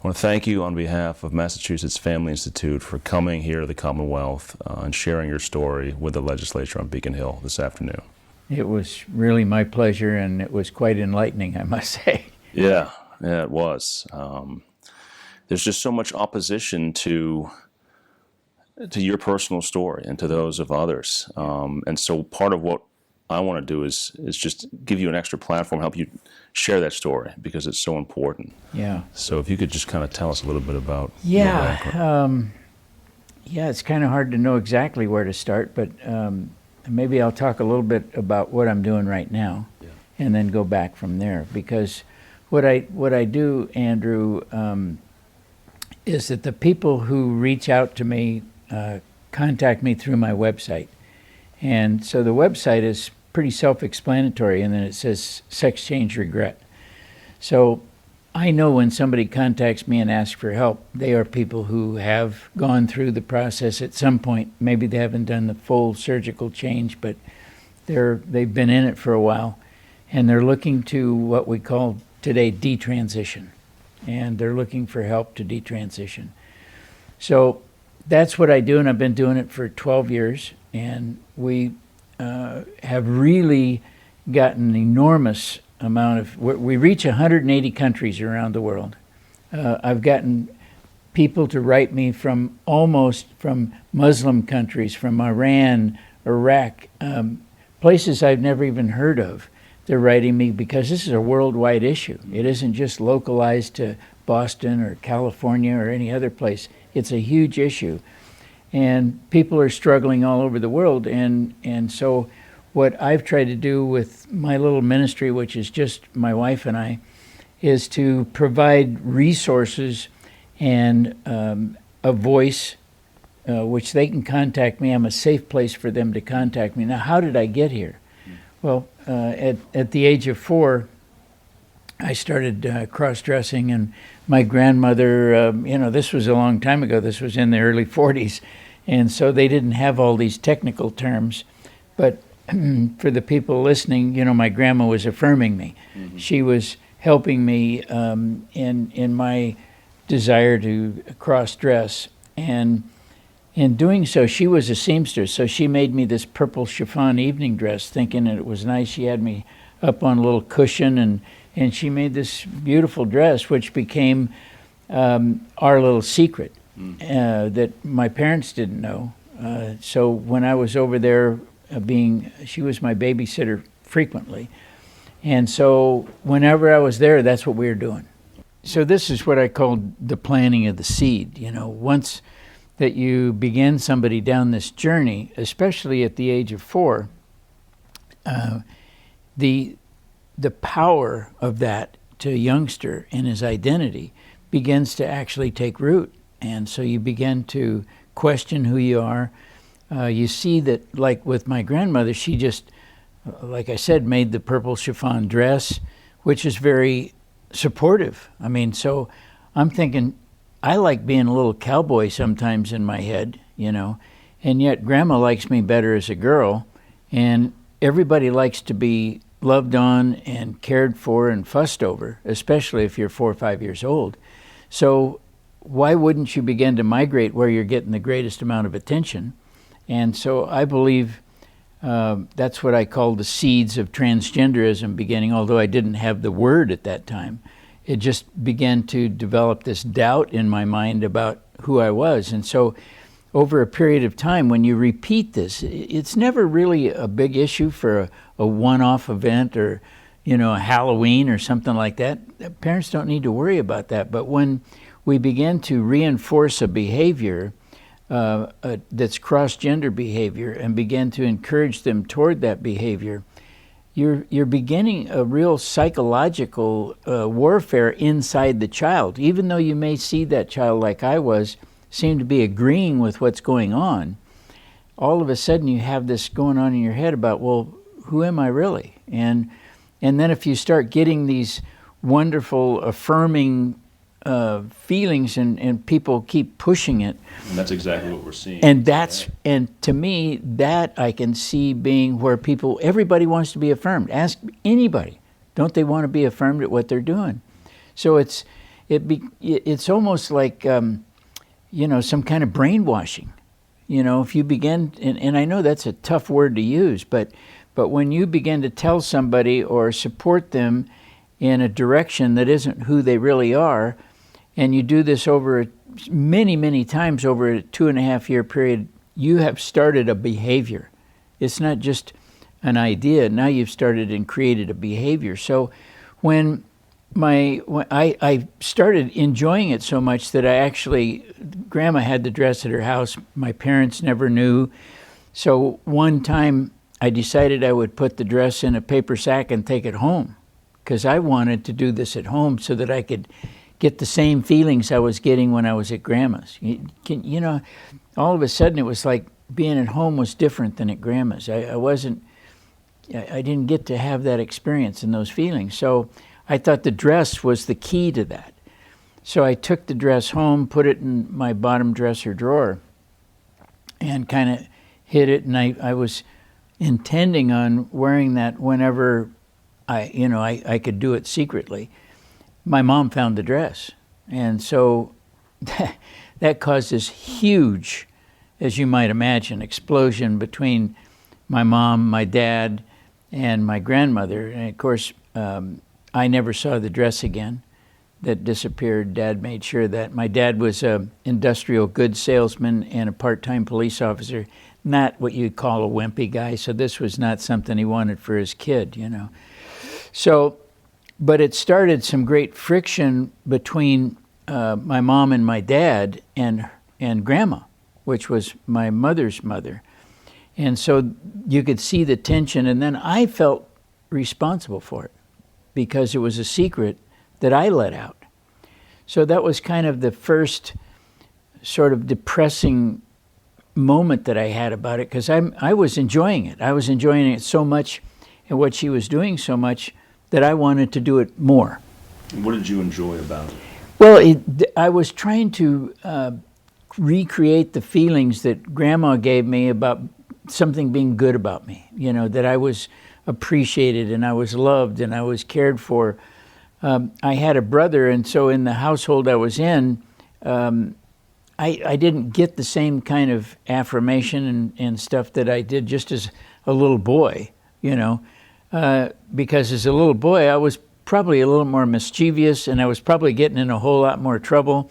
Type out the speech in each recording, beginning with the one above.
I want to thank you on behalf of Massachusetts Family Institute for coming here to the Commonwealth and sharing your story with the legislature on Beacon Hill this afternoon. It was really my pleasure, and it was quite enlightening, I must say. Yeah, it was. There's just so much opposition to your personal story and to those of others. And so part of what I want to do is just give you an extra platform, help you share that story because it's so important. Yeah. So if you could just kind of tell us a little bit about your background. It's kind of hard to know exactly where to start, but maybe I'll talk a little bit about what I'm doing right now, and then go back from there. Because what I do, Andrew, is that the people who reach out to me contact me through my website. And so the website is pretty self-explanatory, and then it says sex change regret. So I know when somebody contacts me and asks for help, they are people who have gone through the process at some point. Maybe they haven't done the full surgical change, but they've been in it for a while, and they're looking to what we call today detransition, and they're looking for help to detransition. So that's what I do, and I've been doing it for 12 years, and we have really gotten an enormous amount of, we reach 180 countries around the world. I've gotten people to write me from Muslim countries, from Iran, Iraq, places I've never even heard of. They're writing me because this is a worldwide issue. It isn't just localized to Boston or California or any other place. It's a huge issue. And people are struggling all over the world. And so what I've tried to do with my little ministry, which is just my wife and I, is to provide resources and a voice which they can contact me. I'm a safe place for them to contact me. Now, how did I get here? Well, at the age of 4, I started cross-dressing, and my grandmother, this was a long time ago. This was in the early 40s, and so they didn't have all these technical terms. But for the people listening, my grandma was affirming me. Mm-hmm. She was helping me in my desire to cross-dress, and in doing so, she was a seamstress, so she made me this purple chiffon evening dress, thinking that it was nice. She had me up on a little cushion, and she made this beautiful dress, which became our little secret that my parents didn't know. So when I was over there she was my babysitter frequently. And so whenever I was there, that's what we were doing. So this is what I called the planting of the seed. Once that you begin somebody down this journey, especially at the age of 4, the power of that to a youngster in his identity begins to actually take root. And so you begin to question who you are. You see that, like with my grandmother, she just, like I said, made the purple chiffon dress, which is very supportive. So I'm thinking, I like being a little cowboy sometimes in my head, and yet Grandma likes me better as a girl, and everybody likes to be loved on and cared for and fussed over, especially if you're 4 or 5 years old. So why wouldn't you begin to migrate where you're getting the greatest amount of attention? And so I believe that's what I call the seeds of transgenderism beginning, although I didn't have the word at that time. It just began to develop this doubt in my mind about who I was. And so over a period of time, when you repeat this, it's never really a big issue for a one-off event or, a Halloween or something like that. Parents don't need to worry about that. But when we begin to reinforce a behavior that's cross-gender behavior and begin to encourage them toward that behavior, you're beginning a real psychological warfare inside the child. Even though you may see that child, like I was, seem to be agreeing with what's going on, all of a sudden you have this going on in your head about, well, who am I really? And then if you start getting these wonderful affirming feelings and people keep pushing it. And that's exactly what we're seeing. And and to me, that I can see being where everybody wants to be affirmed. Ask anybody, don't they want to be affirmed at what they're doing? So it's it's almost like some kind of brainwashing. If you begin, and I know that's a tough word to use, but when you begin to tell somebody or support them in a direction that isn't who they really are, and you do this over many, many times over a 2.5-year period, you have started a behavior. It's not just an idea. Now you've started and created a behavior. So when I started enjoying it so much that Grandma had the dress at her house. My parents never knew. So one time I decided I would put the dress in a paper sack and take it home, because I wanted to do this at home so that I could get the same feelings I was getting when I was at Grandma's. All of a sudden it was like being at home was different than at Grandma's. I didn't get to have that experience and those feelings. So I thought the dress was the key to that. So I took the dress home, put it in my bottom dresser drawer, and kind of hid it. And I was intending on wearing that whenever I could do it secretly. My mom found the dress. And so that caused this huge, as you might imagine, explosion between my mom, my dad, and my grandmother. And of course, I never saw the dress again. That disappeared. Dad made sure that. My dad was an industrial goods salesman and a part-time police officer, not what you'd call a wimpy guy, so this was not something he wanted for his kid, So, but it started some great friction between my mom and my dad and Grandma, which was my mother's mother. And so you could see the tension, and then I felt responsible for it because it was a secret that I let out. So that was kind of the first sort of depressing moment that I had about it, because I was enjoying it. I was enjoying it so much, and what she was doing so much, that I wanted to do it more. What did you enjoy about it? Well, I was trying to recreate the feelings that Grandma gave me about something being good about me, that I was appreciated and I was loved and I was cared for. I had a brother, and so in the household I was in, I didn't get the same kind of affirmation and stuff that I did just as a little boy, because as a little boy I was probably a little more mischievous, and I was probably getting in a whole lot more trouble,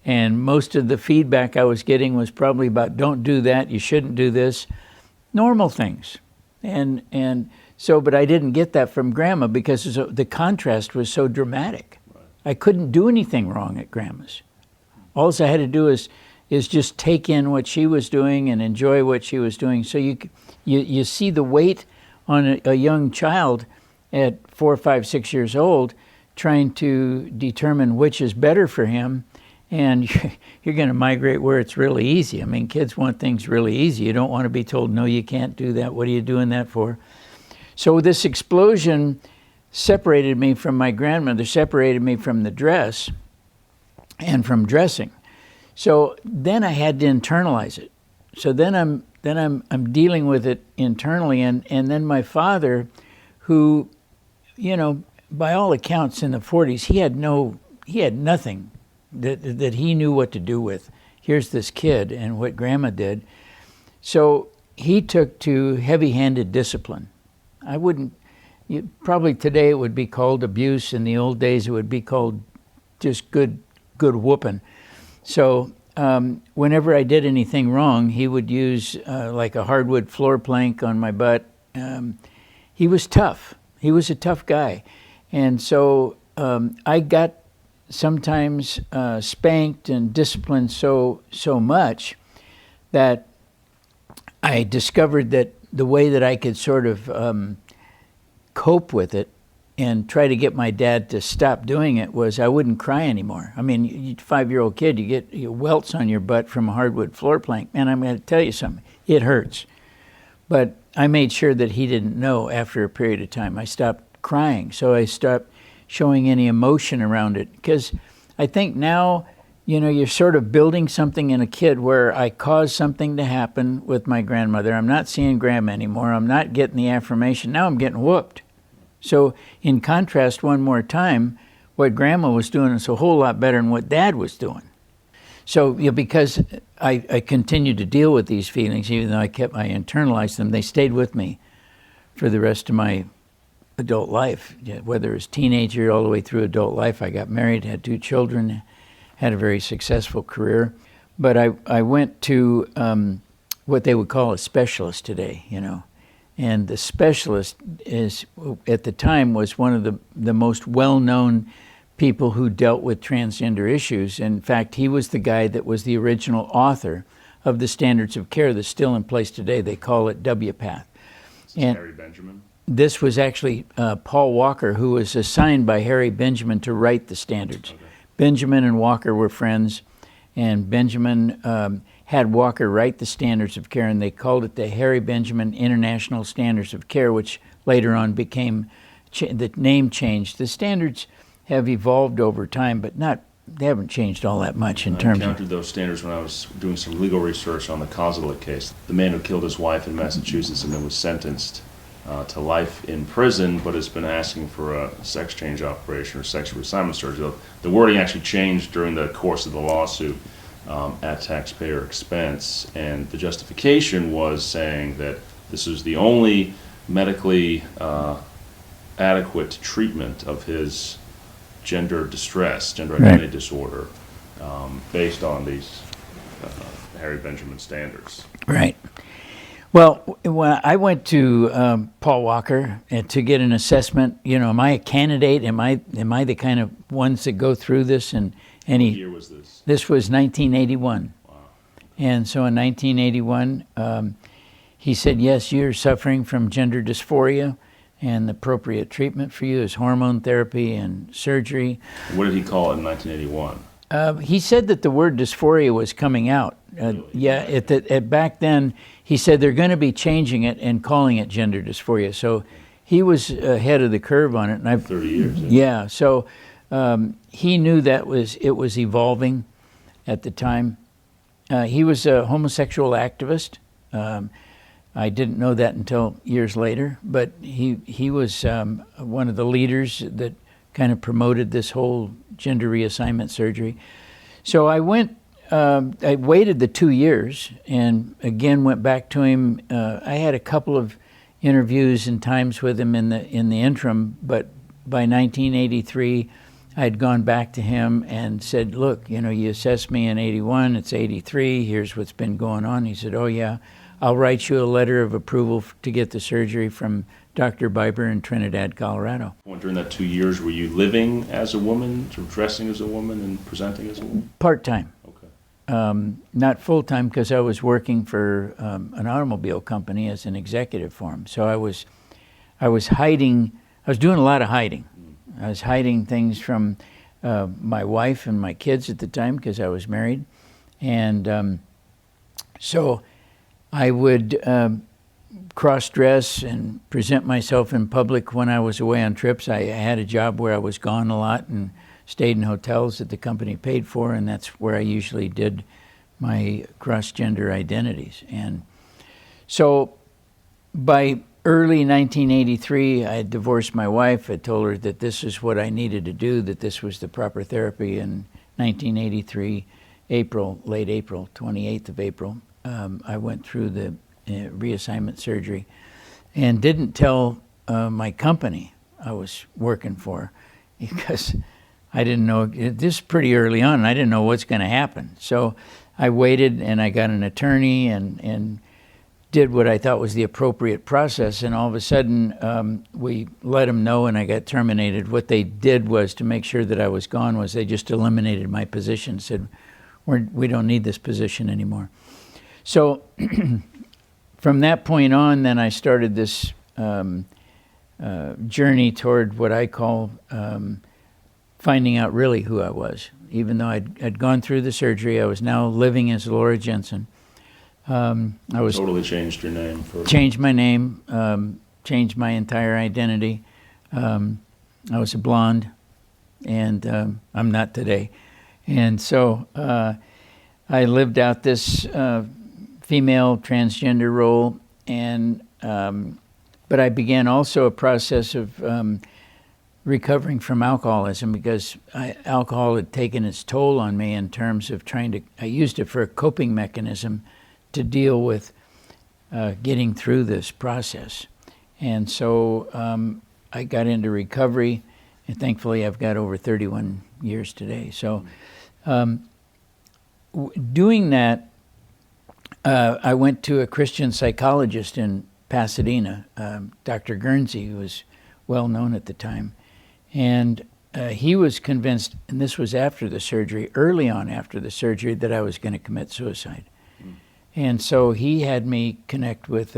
and most of the feedback I was getting was probably about, don't do that, you shouldn't do this, normal things. And so, but I didn't get that from Grandma because the contrast was so dramatic. Right. I couldn't do anything wrong at Grandma's. All I had to do is just take in what she was doing and enjoy what she was doing. So you see the weight on a young child at 4, 5, 6 years old, trying to determine which is better for him, and you're going to migrate where it's really easy. I mean, kids want things really easy. You don't want to be told, no, you can't do that. What are you doing that for? So this explosion separated me from my grandmother, separated me from the dress and from dressing. So then I had to internalize it. So then I'm dealing with it internally, and then my father, who, by all accounts in the 40s, he had nothing that he knew what to do with. Here's this kid and what Grandma did. So he took to heavy-handed discipline. Probably today it would be called abuse. In the old days it would be called just good whooping. So whenever I did anything wrong, he would use like a hardwood floor plank on my butt. He was tough. He was a tough guy. And so I got sometimes spanked and disciplined so much that I discovered that the way that I could sort of cope with it and try to get my dad to stop doing it was I wouldn't cry anymore. I mean, you 5-year-old kid, you get welts on your butt from a hardwood floor plank. And I'm going to tell you something, it hurts. But I made sure that he didn't know after a period of time. I stopped crying, so I stopped showing any emotion around it. Because I think now, you're sort of building something in a kid where I caused something to happen with my grandmother. I'm not seeing Grandma anymore. I'm not getting the affirmation. Now I'm getting whooped. So in contrast, one more time, what Grandma was doing is a whole lot better than what Dad was doing. So because I continued to deal with these feelings, even though I internalized them, they stayed with me for the rest of my adult life, whether it was teenager all the way through adult life. I got married, had 2 children, had a very successful career. But I went to what they would call a specialist today, And the specialist at the time was one of the most well-known people who dealt with transgender issues. In fact, he was the guy that was the original author of the standards of care that's still in place today. They call it WPATH. And Harry Benjamin? This was actually Paul Walker, who was assigned by Harry Benjamin to write the standards. Okay. Benjamin and Walker were friends, and Benjamin had Walker write the standards of care, and they called it the Harry Benjamin International Standards of Care, which later on became, the name changed. The standards have evolved over time, but they haven't changed all that much in terms of... I encountered those standards when I was doing some legal research on the Kozolek case. The man who killed his wife in Massachusetts and then was sentenced to life in prison, but has been asking for a sex change operation or sex reassignment surgery. The wording actually changed during the course of the lawsuit at taxpayer expense, and the justification was saying that this is the only medically adequate treatment of his gender distress, gender identity disorder, based on these Harry Benjamin standards. Right. Well, when I went to Paul Walker to get an assessment, am I a candidate? Am I the kind of ones that go through this? And what year was this? This was 1981. Wow. And so in 1981, he said, yes, you're suffering from gender dysphoria, and the appropriate treatment for you is hormone therapy and surgery. What did he call it in 1981? He said that the word dysphoria was coming out. Really? Back then, he said they're going to be changing it and calling it gender dysphoria. So he was ahead of the curve on it. And 30 years. Yeah. So he knew that it was evolving at the time. He was a homosexual activist. I didn't know that until years later, but he was one of the leaders that kind of promoted this whole gender reassignment surgery. So I waited the 2 years and again went back to him. I had a couple of interviews and times with him in the interim, but by 1983, I had gone back to him and said, look, you assessed me in 81, it's 83, here's what's been going on. He said, oh yeah, I'll write you a letter of approval to get the surgery from Dr. Biber in Trinidad, Colorado. During that 2 years, were you living as a woman, sort of dressing as a woman and presenting as a woman? Part-time. Okay. Not full-time, because I was working for an automobile company as an executive for him. So I was hiding, I was doing a lot of hiding. I was hiding things from my wife and my kids at the time because I was married. And so I would cross-dress and present myself in public when I was away on trips. I had a job where I was gone a lot and stayed in hotels that the company paid for, and that's where I usually did my cross-gender identities. And so by early 1983, I had divorced my wife. I told her that this is what I needed to do, that this was the proper therapy. In 1983, late April, 28th of April, I went through the reassignment surgery and didn't tell my company I was working for, because I didn't know, this is pretty early on, and I didn't know what's going to happen. So I waited, and I got an attorney and did what I thought was the appropriate process, and all of a sudden we let them know, and I got terminated. What they did was, to make sure that I was gone, was they just eliminated my position, said, we don't need this position anymore. So from that point on, then I started this journey toward what I call finding out really who I was. Even though I'd gone through the surgery, I was now living as Laura Jensen. I was totally changed your name. Changed my name, changed my entire identity. I was a blonde, and I'm not today. And so I lived out this female transgender role, and but I began also a process of recovering from alcoholism because alcohol had taken its toll on me in terms of I used it for a coping mechanism to deal with getting through this process. And so I got into recovery, and thankfully I've got over 31 years today. So doing that, I went to a Christian psychologist in Pasadena, Dr. Guernsey, who was well known at the time. And he was convinced, and this was after the surgery, early on after the surgery, that I was going to commit suicide. And so he had me connect with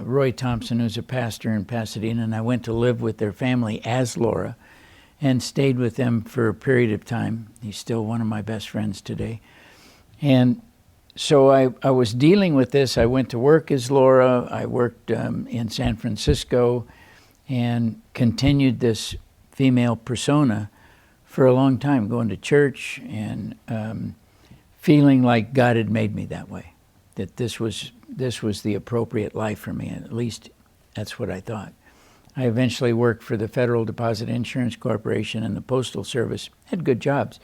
Roy Thompson, who's a pastor in Pasadena, and I went to live with their family as Laura and stayed with them for a period of time. He's still one of my best friends today. And so I was dealing with this. I went to work as Laura. I worked in San Francisco and continued this female persona for a long time, going to church and feeling like God had made me that way, that this was the appropriate life for me, and at least that's what I thought. I eventually worked for the Federal Deposit Insurance Corporation and the Postal Service, had good jobs.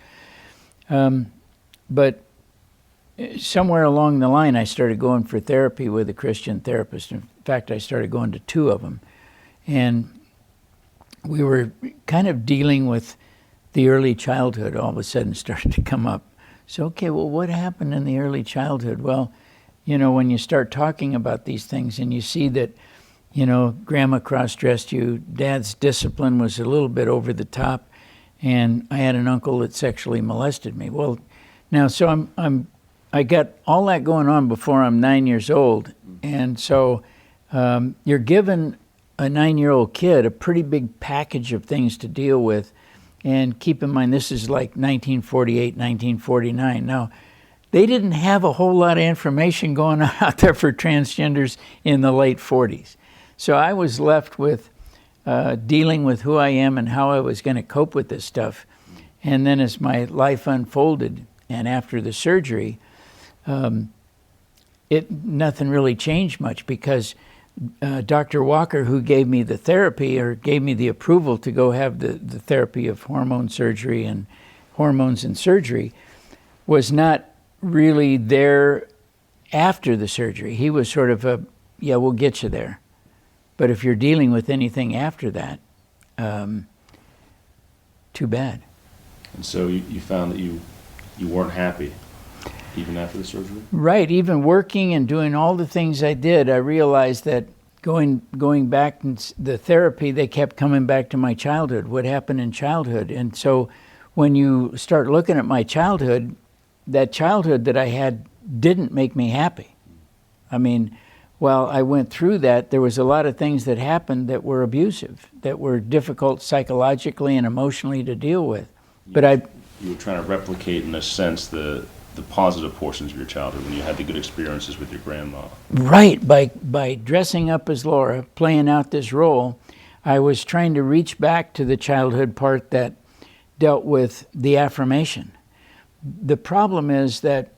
But somewhere along the line, I started going for therapy with a Christian therapist. In fact, I started going to 2 of them. And we were kind of dealing with the early childhood all of a sudden started to come up. So, okay, well, what happened in the early childhood? Well, when you start talking about these things and you see that, Grandma cross-dressed you, Dad's discipline was a little bit over the top, and I had an uncle that sexually molested me. Well, now, so I got all that going on before I'm 9 years old, and so you're given a 9-year-old kid a pretty big package of things to deal with. And keep in mind, this is like 1948, 1949. Now, they didn't have a whole lot of information going on out there for transgenders in the late 40s. So I was left with dealing with who I am and how I was going to cope with this stuff. And then as my life unfolded, and after the surgery, nothing really changed much because Dr. Walker, who gave me the therapy or gave me the approval to go have the therapy of hormone surgery and hormones and surgery, was not really there after the surgery. He was sort of yeah, we'll get you there. But if you're dealing with anything after that, too bad. And so you found that you weren't happy even after the surgery? Right. Even working and doing all the things I did, I realized that going back in the therapy, they kept coming back to my childhood, what happened in childhood. And so when you start looking at my childhood, that childhood that I had didn't make me happy. I mean, while I went through that, there was a lot of things that happened that were abusive, that were difficult psychologically and emotionally to deal with. You were trying to replicate, in a sense, the positive portions of your childhood when you had the good experiences with your grandma. Right. By dressing up as Laura, playing out this role, I was trying to reach back to the childhood part that dealt with the affirmation. The problem is that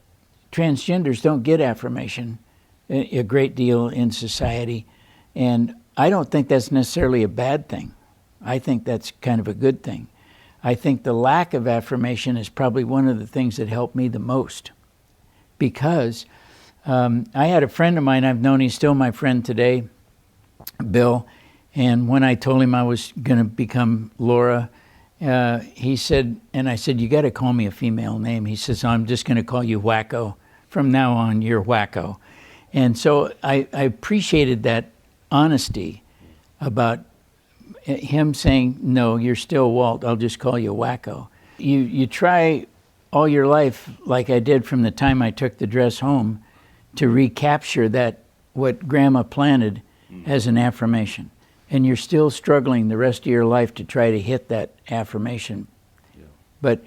transgenders don't get affirmation a great deal in society, and I don't think that's necessarily a bad thing. I think that's kind of a good thing. I think the lack of affirmation is probably one of the things that helped me the most, because I had a friend of mine I've known, he's still my friend today, Bill, and when I told him I was going to become Laura, he said, and I said, you got to call me a female name. He says, I'm just going to call you Wacko. From now on, you're Wacko. And so I appreciated that honesty about him saying, no, you're still Walt, I'll just call you Wacko. You try all your life, like I did from the time I took the dress home, to recapture that, what Grandma planted as an affirmation. And you're still struggling the rest of your life to try to hit that affirmation. Yeah. But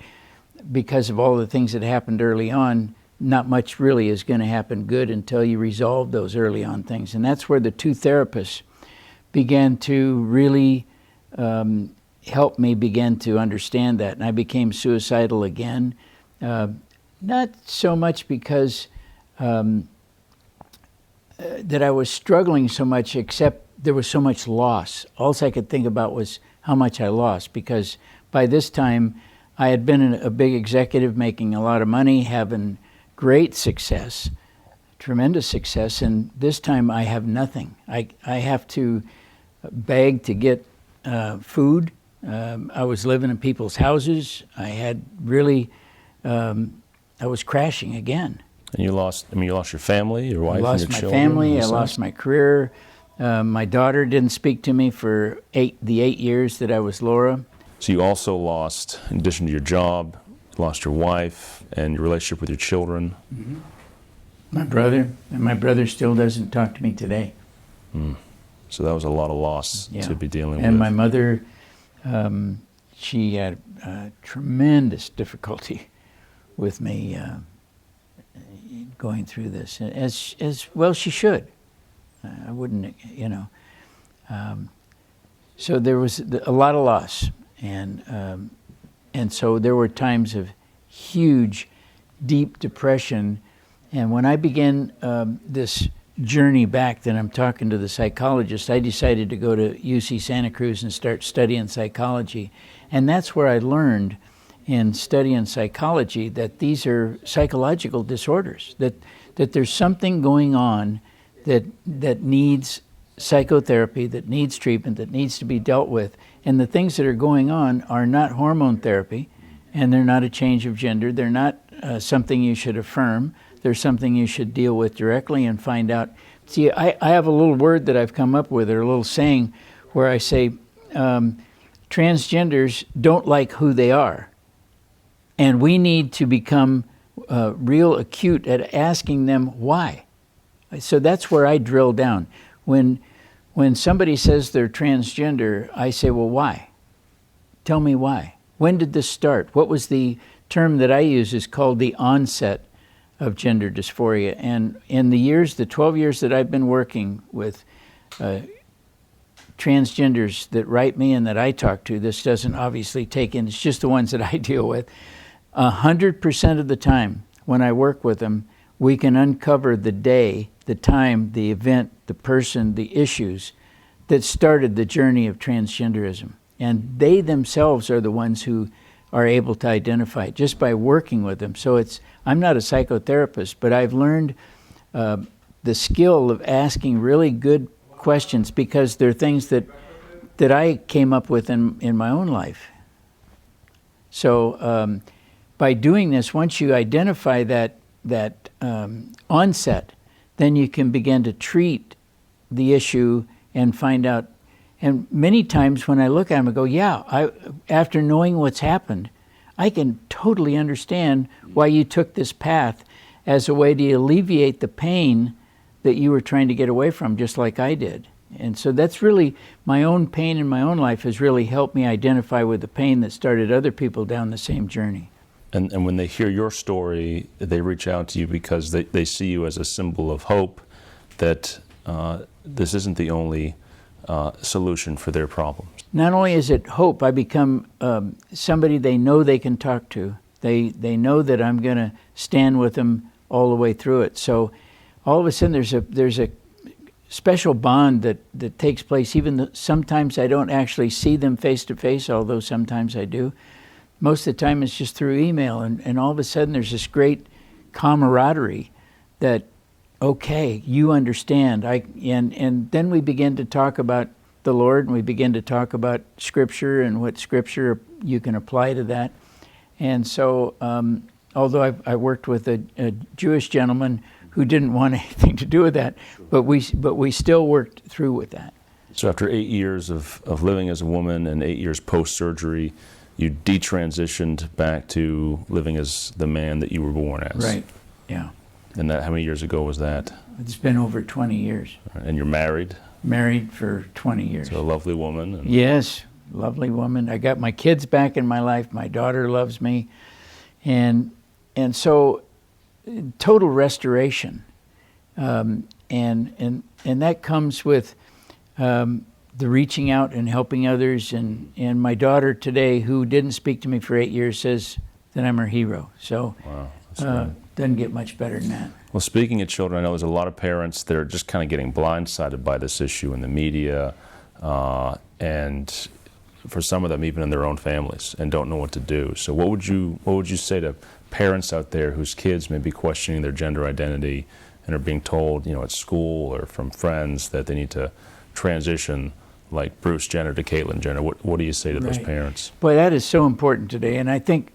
because of all the things that happened early on, not much really is going to happen good until you resolve those early on things. And that's where the 2 therapists began to really help me begin to understand that. And I became suicidal again, not so much because that I was struggling so much, except there was so much loss. All I could think about was how much I lost, because by this time I had been a big executive, making a lot of money, having great success, tremendous success, and this time I have nothing. I have to beg to get food. I was living in people's houses. I had really, I was crashing again. And you lost your family, your wife, I lost and your my children. family. I lost my career. My daughter didn't speak to me for the 8 years that I was Laura. So you also lost, in addition to your job, you lost your wife and your relationship with your children. Mm-hmm. My brother, and my brother still doesn't talk to me today. So that was a lot of loss to be dealing with. And my mother, she had tremendous difficulty with me going through this, as well she should. I wouldn't, so there was a lot of loss, and so there were times of huge, deep depression. And when I began this journey back, that I'm talking to the psychologist, I decided to go to UC Santa Cruz and start studying psychology. And that's where I learned in studying psychology that these are psychological disorders, that there's something going on that needs psychotherapy, that needs treatment, that needs to be dealt with. And the things that are going on are not hormone therapy, and they're not a change of gender. They're not something you should affirm. They're something you should deal with directly and find out. See, I have a little word that I've come up with, or a little saying, where I say, transgenders don't like who they are. And we need to become real acute at asking them why. So that's where I drill down. When somebody says they're transgender, I say, well, why? Tell me why. When did this start? What was the term that I use is called the onset of gender dysphoria. And in the 12 years that I've been working with transgenders that write me and that I talk to, this doesn't obviously take in, it's just the ones that I deal with, 100% of the time when I work with them, we can uncover the day, the time, the event, the person, the issues that started the journey of transgenderism. And they themselves are the ones who are able to identify it just by working with them. So I'm not a psychotherapist, but I've learned the skill of asking really good questions, because they're things that I came up with in my own life. So by doing this, once you identify that onset, then you can begin to treat the issue and find out. And many times when I look at them, I go, yeah, after knowing what's happened, I can totally understand why you took this path as a way to alleviate the pain that you were trying to get away from, just like I did. And so that's really, my own pain in my own life has really helped me identify with the pain that started other people down the same journey. And when they hear your story, they reach out to you because they see you as a symbol of hope, that this isn't the only solution for their problems. Not only is it hope, I become somebody they know they can talk to. They know that I'm going to stand with them all the way through it. So all of a sudden there's a special bond that takes place. Even sometimes I don't actually see them face to face, although sometimes I do. Most of the time it's just through email, and all of a sudden there's this great camaraderie that, okay, you understand. And then we begin to talk about the Lord, and we begin to talk about Scripture and what Scripture you can apply to that. And so, although I worked with a Jewish gentleman who didn't want anything to do with that, but we still worked through with that. So after 8 years of living as a woman and 8 years post-surgery, you detransitioned back to living as the man that you were born as. Right, yeah. And how many years ago was that? It's been over 20 years. And you're married? Married for 20 years. So a lovely woman. Yes, lovely woman. I got my kids back in my life. My daughter loves me. And so total restoration. And that comes with the reaching out and helping others. And my daughter today, who didn't speak to me for 8 years, says that I'm her hero. So wow, that's great. doesn't get much better than that. Well, speaking of children, I know there's a lot of parents that are just kind of getting blindsided by this issue in the media, and for some of them even in their own families, and don't know what to do. So what would you say to parents out there whose kids may be questioning their gender identity and are being told, at school or from friends that they need to transition like Bruce Jenner to Caitlyn Jenner? What do you say to those parents? Boy, that is so important today, and I think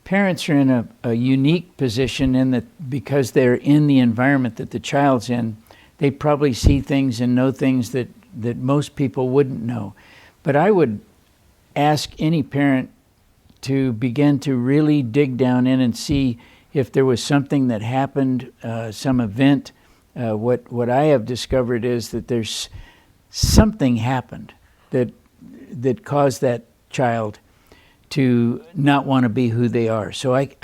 parents are in a unique position in that because they're in the environment that the child's in, they probably see things and know things that most people wouldn't know. But I would ask any parent to begin to really dig down in and see if there was something that happened, some event. What I have discovered is that there's something happened that caused that child to not want to be who they are. So I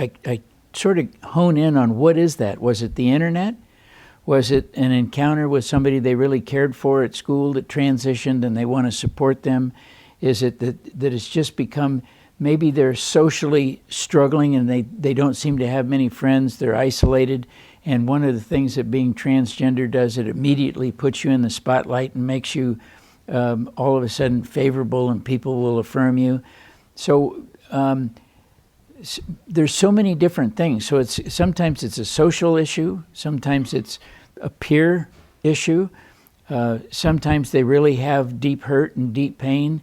sort of hone in on what is that? Was it the internet? Was it an encounter with somebody they really cared for at school that transitioned and they want to support them? Is it that it's just become, maybe they're socially struggling and they don't seem to have many friends, they're isolated, and one of the things that being transgender does, it immediately puts you in the spotlight and makes you all of a sudden favorable and people will affirm you. So there's so many different things. So sometimes it's a social issue, sometimes it's a peer issue, sometimes they really have deep hurt and deep pain.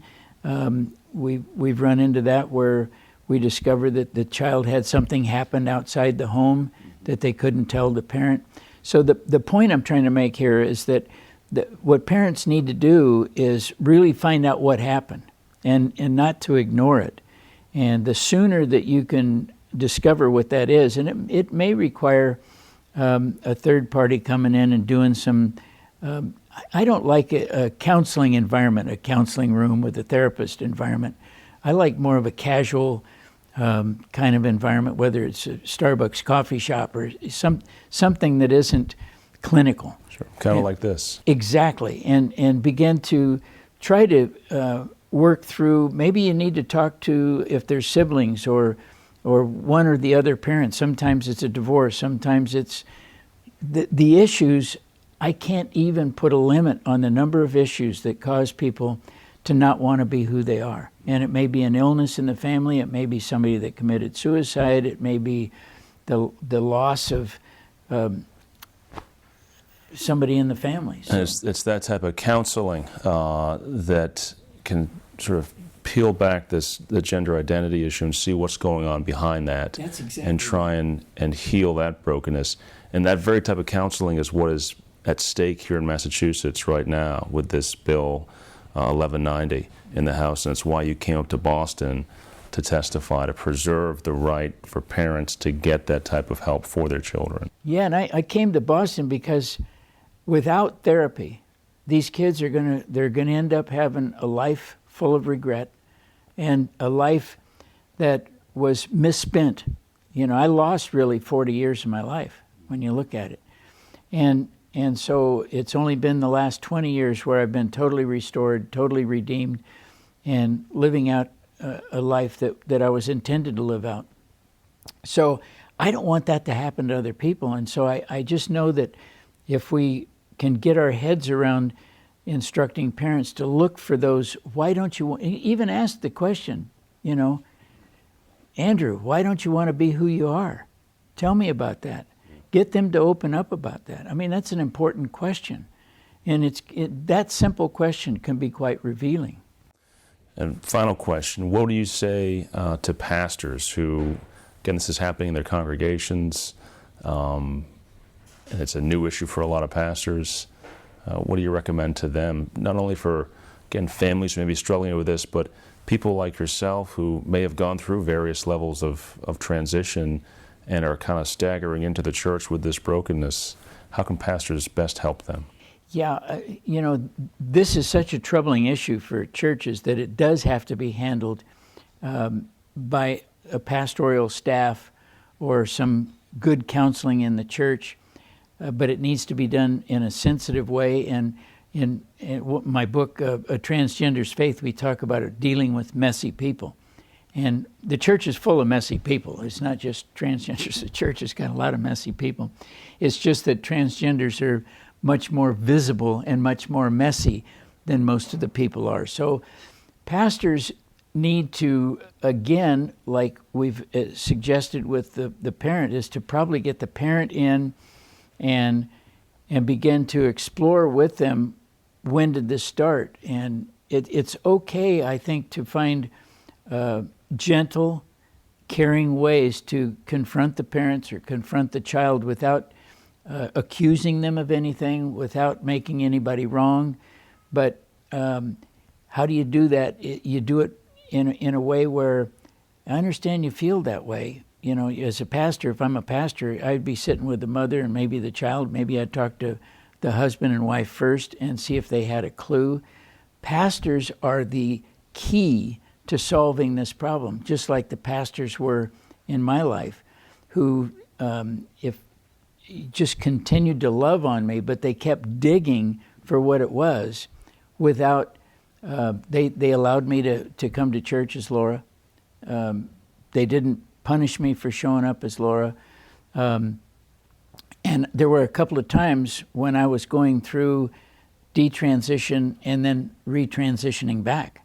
We've run into that where we discover that the child had something happen outside the home that they couldn't tell the parent. So the point I'm trying to make here is that what parents need to do is really find out what happened and not to ignore it. And the sooner that you can discover what that is, and it may require a third party coming in and doing some, I don't like a counseling environment, a counseling room with a therapist environment. I like more of a casual kind of environment, whether it's a Starbucks coffee shop or something that isn't clinical. Sure. Kind of like this. Exactly. And begin to try to work through, maybe you need to talk to, if there's siblings or one or the other parent. Sometimes it's a divorce, sometimes it's the issues. I can't even put a limit on the number of issues that cause people to not want to be who they are. And it may be an illness in the family, it may be somebody that committed suicide, it may be the loss of somebody in the family. So. And it's that type of counseling that can sort of peel back the gender identity issue and see what's going on behind that. That's exactly and try and heal that brokenness. And that very type of counseling is what is at stake here in Massachusetts right now with this bill 1190 in the House. And it's why you came up to Boston to testify, to preserve the right for parents to get that type of help for their children. Yeah, and I came to Boston because without therapy, these kids are they're gonna end up having a life full of regret and a life that was misspent. I lost really 40 years of my life when you look at it. And so it's only been the last 20 years where I've been totally restored, totally redeemed, and living out a life that I was intended to live out. So I don't want that to happen to other people. And so I just know that if we can get our heads around instructing parents to look for those, why don't you even ask the question, Andrew, why don't you want to be who you are? Tell me about that. Get them to open up about that. I mean, that's an important question. And that simple question can be quite revealing. And final question, what do you say to pastors who, again, this is happening in their congregations, and it's a new issue for a lot of pastors. What do you recommend to them, not only for, again, families who may be struggling with this, but people like yourself who may have gone through various levels of transition and are kind of staggering into the church with this brokenness? How can pastors best help them? Yeah, this is such a troubling issue for churches that it does have to be handled by a pastoral staff or some good counseling in the church, but it needs to be done in a sensitive way. And in my book, A Transgender's Faith, we talk about it, dealing with messy people. And the church is full of messy people. It's not just transgenders. The church has got a lot of messy people. It's just that transgenders are much more visible and much more messy than most of the people are. So pastors need to, again, like we've suggested with the parent, is to probably get the parent in and begin to explore with them, when did this start? And it's okay, I think, to find gentle, caring ways to confront the parents or confront the child without accusing them of anything, without making anybody wrong. But how do you do that? You do it in a way where, I understand you feel that way. You know, as a pastor, if I'm a pastor, I'd be sitting with the mother and maybe the child. Maybe I'd talk to the husband and wife first and see if they had a clue. Pastors are the key to solving this problem, just like the pastors were in my life, who if just continued to love on me, but they kept digging for what it was without, they allowed me to come to church as Laura. They didn't punish me for showing up as Laura. And there were a couple of times when I was going through detransition and then retransitioning back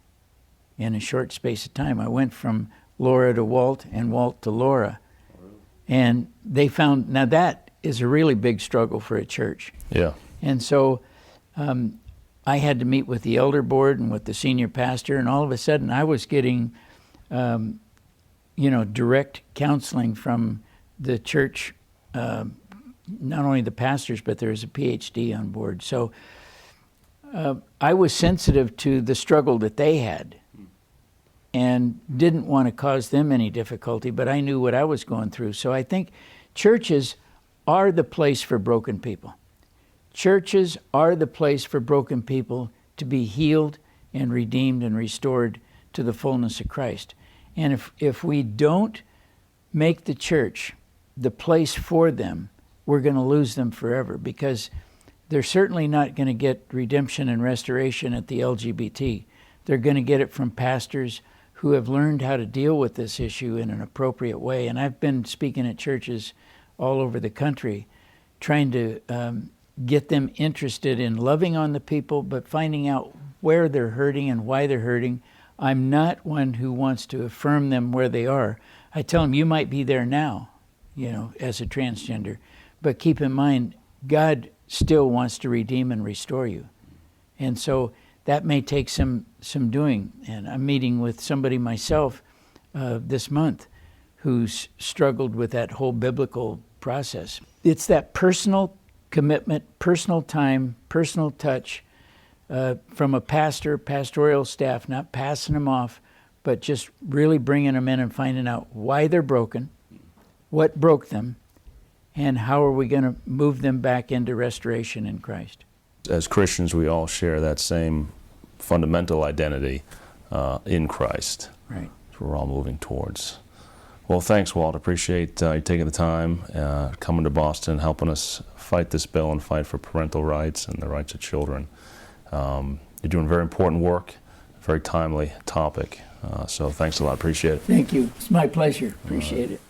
in a short space of time. I went from Laura to Walt and Walt to Laura. And they found, now that is a really big struggle for a church. Yeah. And so I had to meet with the elder board and with the senior pastor, and all of a sudden I was getting, direct counseling from the church, not only the pastors, but there's a PhD on board. So I was sensitive to the struggle that they had and didn't want to cause them any difficulty, but I knew what I was going through. So I think churches are the place for broken people. Churches are the place for broken people to be healed and redeemed and restored to the fullness of Christ. And if we don't make the church the place for them, we're going to lose them forever, because they're certainly not going to get redemption and restoration at the LGBT. They're going to get it from pastors who have learned how to deal with this issue in an appropriate way. And I've been speaking at churches all over the country, trying to get them interested in loving on the people, but finding out where they're hurting and why they're hurting. I'm not one who wants to affirm them where they are. I tell them, you might be there now, as a transgender, but keep in mind, God still wants to redeem and restore you. And so that may take some doing. And I'm meeting with somebody myself this month who's struggled with that whole biblical process. It's that personal commitment, personal time, personal touch from a pastor, pastoral staff, not passing them off, but just really bringing them in and finding out why they're broken, what broke them, and how are we going to move them back into restoration in Christ. As Christians, we all share that same fundamental identity in Christ. Right. Which we're all moving towards. Well, thanks, Walt. Appreciate you taking the time, coming to Boston, helping us fight this bill and fight for parental rights and the rights of children. You're doing very important work, very timely topic. So thanks a lot. Appreciate it. Thank you. It's my pleasure. Appreciate it.